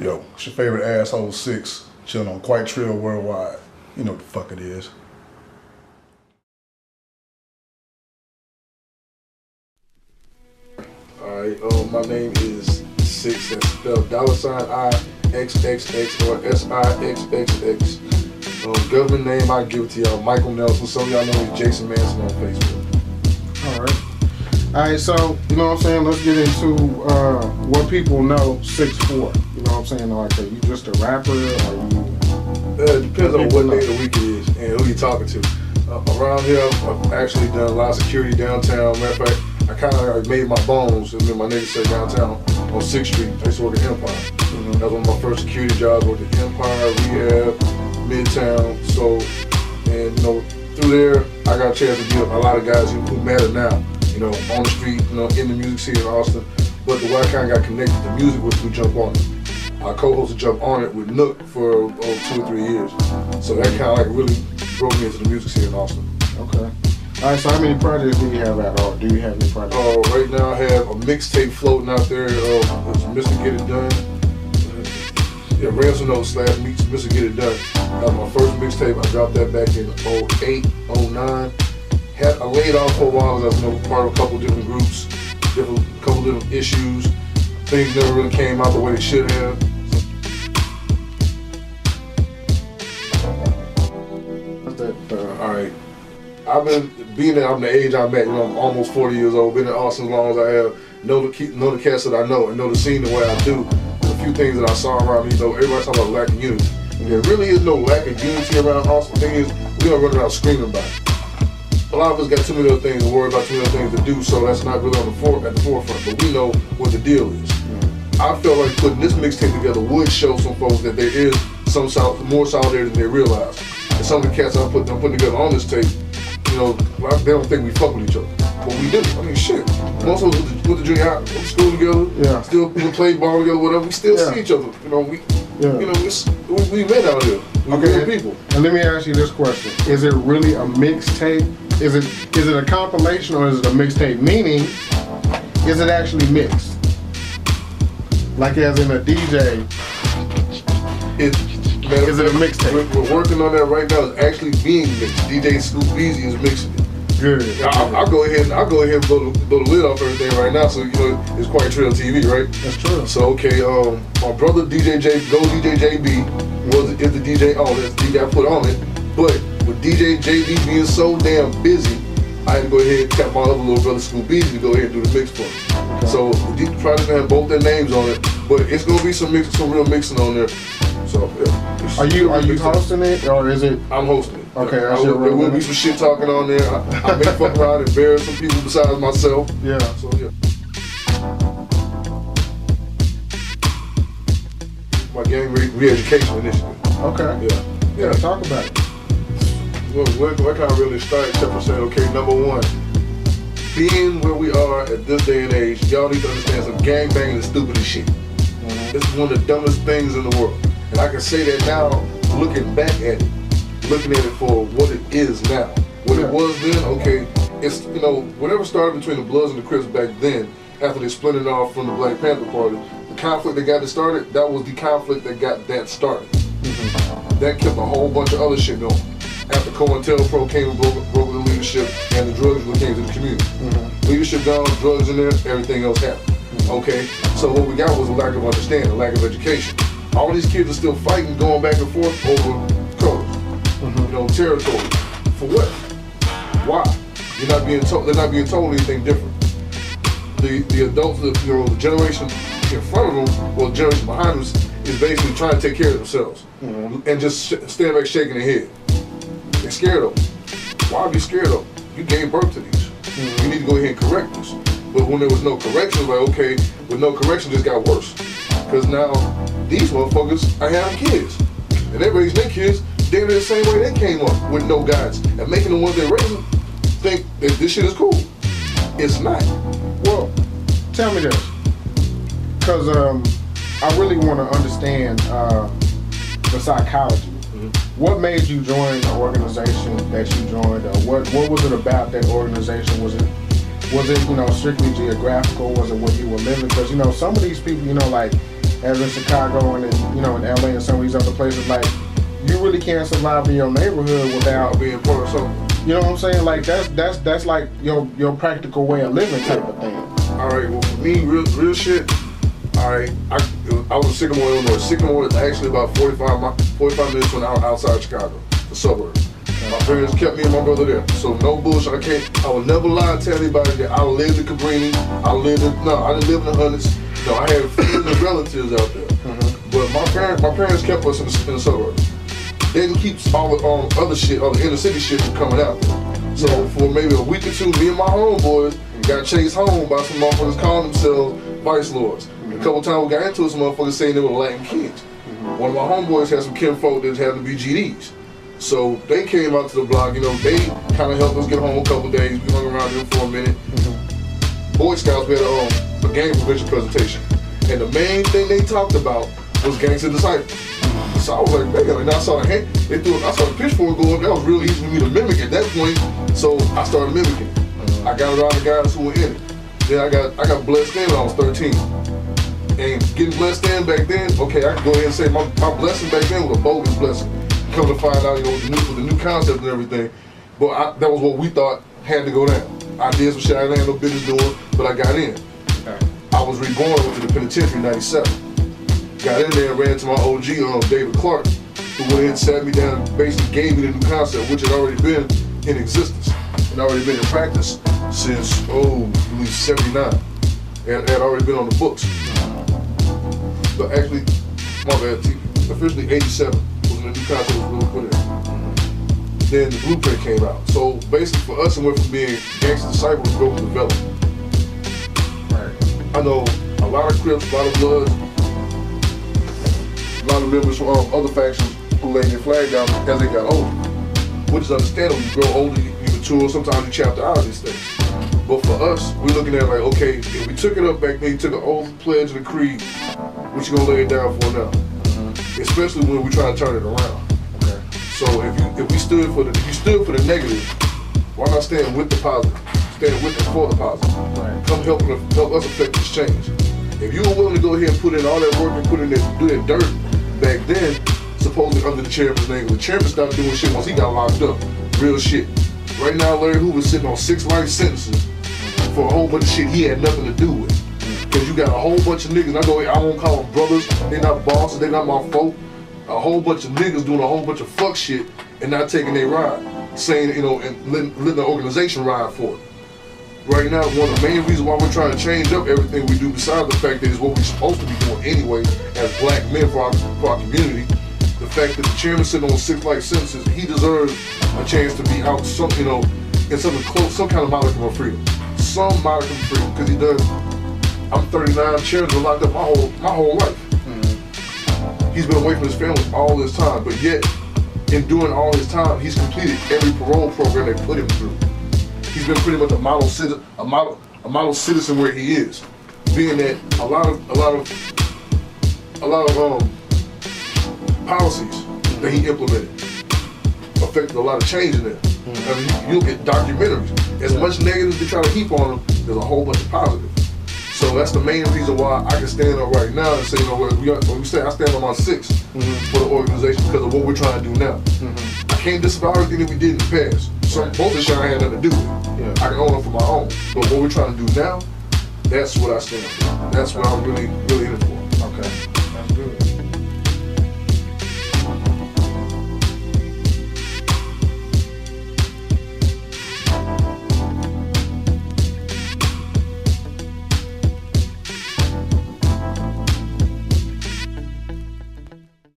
Yo, it's your favorite asshole Sixxx, chilling on Quitetrill worldwide. You know what the fuck it is. Alright, my name is Sixxx, that's spelled $IXXX or SIXXX. Government name I give it to y'all, Michael Nelson. Some of y'all know me, Jason Manson on Facebook. Alright, so, you know what I'm saying, let's get into what people know Sixxx for. You know what I'm saying, like, are you just a rapper, or you... It depends on what day of the week it is and who you're talking to. Around here, I've actually done a lot of security downtown. Matter of fact, I kind of made my bones, and then my niggas said downtown on 6th Street. I used to work at Empire. That was one of my first security jobs. Worked at Empire, Rehab, Midtown. So, and you know, through there, I got a chance to meet a lot of guys who matter now. You know, on the street, you know, in the music scene in Austin. But the way I kind of got connected to music was through Jump On It. I co-hosted Jump On It with Nook for 2 or 3 years. So that kind of like really broke me into the music scene in Austin. Okay. Alright, so how many projects do you have out, or do you have any projects? Right now I have a mixtape floating out there. It's Mr. Get It Done. Yeah, Ransom Notes / Mr. Get It Done. That was my first mixtape. I dropped that back in 08, 09. I laid off for a while because I was part of a couple different groups, couple different issues. Things never really came out the way they should have. Alright. I've been being that I'm the age I'm at, you know, I'm almost 40 years old, been in Austin as long as I have, know the cats that I know and know the scene the way I do. There's a few things that I saw around me, you know, everybody's talking about lack of unity. And there really is no lack of unity around Austin. The thing is, we don't run around screaming about it. A lot of us got too many other things to worry about, too many other things to do, so that's not really on the forefront, but we know what the deal is. I felt like putting this mixtape together would show some folks that there is some more solidarity than they realize. And some of the cats I'm putting together on this tape, you know, they don't think we fuck with each other. But we do. I mean, shit. Most of us went to junior high, school together, still play ball together, whatever. We still see each other. You know, we met out here. We real people. And let me ask you this question: is it really a mixtape? Is it a compilation or is it a mixtape? Meaning, is it actually mixed? Like as in a DJ? Is it a mixtape? We're working on that right now. It's actually being mixed. DJ Scoop Beezy is mixing it. Good. I'll go ahead and blow the lid off everything right now. So you know it's quite TRILL TV, right? That's true. So okay, my brother DJ JB is the DJ on. That's the DJ I put on it. But with DJ JB being so damn busy, I had to go ahead and tap my other little brother Scoop Beezy to go ahead and do the mix for me. Okay. So the project gonna have both their names on it, but it's gonna be some real mixing on there. So yeah. Are you hosting it or is it? I'm hosting it. Okay, there will be some shit talking on there. I may fuck around and embarrass some people besides myself. Yeah. So yeah. My gang re-education initiative. Okay. Yeah. Talk about it. Well, where can I really start except for saying, okay, number one, being where we are at this day and age, y'all need to understand some gangbanging is stupid as shit. This is one of the dumbest things in the world. And I can say that now, looking back at it, looking at it for what it is now. What it was then, okay, it's, you know, whatever started between the Bloods and the Crips back then, after they splintered off from the Black Panther Party, the conflict that got it started, that was the conflict that got that started. That kept a whole bunch of other shit going. After COINTELPRO came and broke the leadership and the drugs came to the community. Leadership gone, drugs in there, everything else happened. Okay, so what we got was a lack of understanding, a lack of education. All these kids are still fighting, going back and forth over colors, you know, territory. For what? Why? They're not being told anything different. The adults, you know, the generation in front of them, or the generation behind us, is basically trying to take care of themselves and just stand back shaking their head. They're scared of them. Why be scared of them? You gave birth to these. You need to go ahead and correct this. But when there was no correction, like, okay, with no correction, it just got worse. Because now, these motherfuckers are having kids. And they raising their kids damn near the same way they came up, with no guidance. And making the ones they're raising think that this shit is cool. It's not. Well, tell me this. Because I really want to understand the psychology. What made you join the organization that you joined? What was it about that organization? Was it you know, strictly geographical? Was it what you were living? Because you know, some of these people, you know, like as in Chicago and in, you know, in LA and some of these other places, like, you really can't survive in your neighborhood without being part of something. You know what I'm saying? Like that's like your practical way of living type of thing. All right, well for me, real shit. All right, I was in Sycamore, Illinois. Sycamore is actually about 45 minutes from outside Chicago, the suburb. My parents kept me and my brother there, so no bullshit. I would never lie and tell anybody that I lived in Cabrini. I didn't live in the hundreds. No, I had friends and relatives out there. But my parents kept us in the suburbs. They didn't keep all the other shit, all the inner city shit from coming out there. So for maybe a week or two, me and my homeboys got chased home by some motherfuckers calling themselves vice lords. A couple times we got into it, some motherfuckers saying they were Latin kids. One of my homeboys had some kinfolk that had to be GDs. So they came out to the block, you know, they kind of helped us get home a couple days. We hung around them for a minute. Boy Scouts, we had a gang prevention presentation. And the main thing they talked about was gangster disciples. So I was like, man, and I saw the pitchfork go up. That was real easy for me to mimic at that point. So I started mimicking. I got around the guys who were in it. Then I got blessed in when I was 13. And getting blessed in back then, okay, I can go ahead and say my blessing back then was a bogus blessing. Come to find out, you know, with the new concept and everything. But that was what we thought had to go down. I did some shit I didn't have no business doing, but I got in. I was reborn, went to the penitentiary in '97. Got in there and ran to my OG, David Clark, who went ahead and sat me down and basically gave me the new concept, which had already been in existence and already been in practice since, I believe 79. And had already been on the books. But actually, my bad, officially 87 was when the new concept was really put in. Then the blueprint came out. So basically for us, it went from being gangster disciples to go to development. I know a lot of Crips, a lot of Bloods, a lot of members from other factions who laid their flag down as they got older. Which is understandable. You grow older, you mature, sometimes you chapter out of these things. But for us, we're looking at it like, okay, if we took it up back then, you took an oath, pledge, and a creed, what you gonna lay it down for now? Especially when we're trying to turn it around. So if you stood for the negative, why not stand with the positive? Stand with and for the positive. Come help us affect this change. If you were willing to go ahead and put in all that work and do that dirt back then, supposedly under the chairman's name, the chairman stopped doing shit once he got locked up. Real shit. Right now, Larry Hoover's sitting on 6 life sentences for a whole bunch of shit he had nothing to do with. Because you got a whole bunch of niggas, I won't call them brothers, they're not bosses, they're not my folk. A whole bunch of niggas doing a whole bunch of fuck shit and not taking their ride. Saying, you know, and letting the organization ride for it. Right now, one of the main reasons why we're trying to change up everything we do, besides the fact that it's what we're supposed to be doing anyway as black men for our community, the fact that the chairman sitting on 6 life sentences, he deserves a chance to be out in something close, some kind of modicum of freedom. Some modicum of freedom, because he does. I'm 39, chairman's been locked up my whole life. He's been away from his family all this time, but yet, in doing all his time, he's completed every parole program they put him through. He's been pretty much a model citizen where he is, being that a lot of policies that he implemented affected a lot of change in there. I mean, you look at documentaries. As much negative they try to heap on them, there's a whole bunch of positive. So that's the main reason why I can stand up right now and say, you know what, I stand on my 6 for the organization because of what we're trying to do now. I can't disavow everything that we did in the past. Both of us had nothing to do with it. I can own it for my own. But what we're trying to do now, that's what I stand for. That's what I'm really, really in it for. Okay.